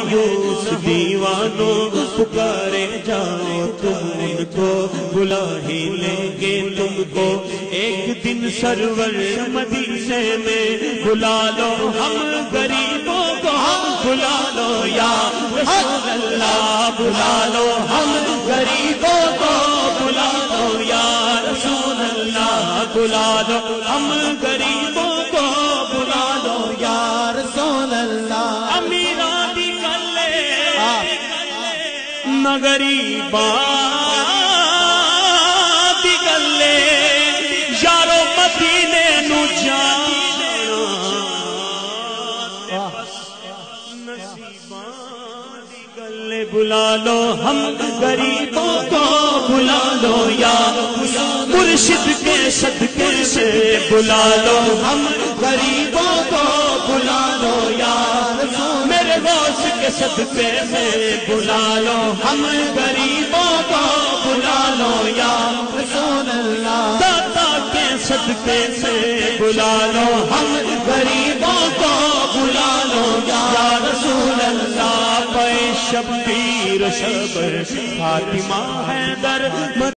مایوس دیوانوں پکارے جاؤ تم ان کو بلا ہی لیں گے تم کو ایک دن سرور مدینے میں بلا لو ہم غریبوں کو بلا لو یا رسول اللہ بلا لو ہم غریبوں کو بلا لو یا رسول اللہ بلا لو ہم غریبوں کو بلا لو یا رسول اللہ امیران دی گلے نہ غریباں دی گلے یارو مدینے نو جانا نصیباں دی گلے بلا لو ہم غریبوں کو بلا لو یا مرشد کے صدقے سے بلا لو ہم غریبوں کو بلا لو یا میرے غوث کے صدقے سے بلا لو ہم غریبوں کو بلا لو یا رسول اللہ داتا کے صدقے سے بلا لو ہم غریبوں کو بلا لو یا رسول اللہ پے شبیر شبر فاطمہ حیدر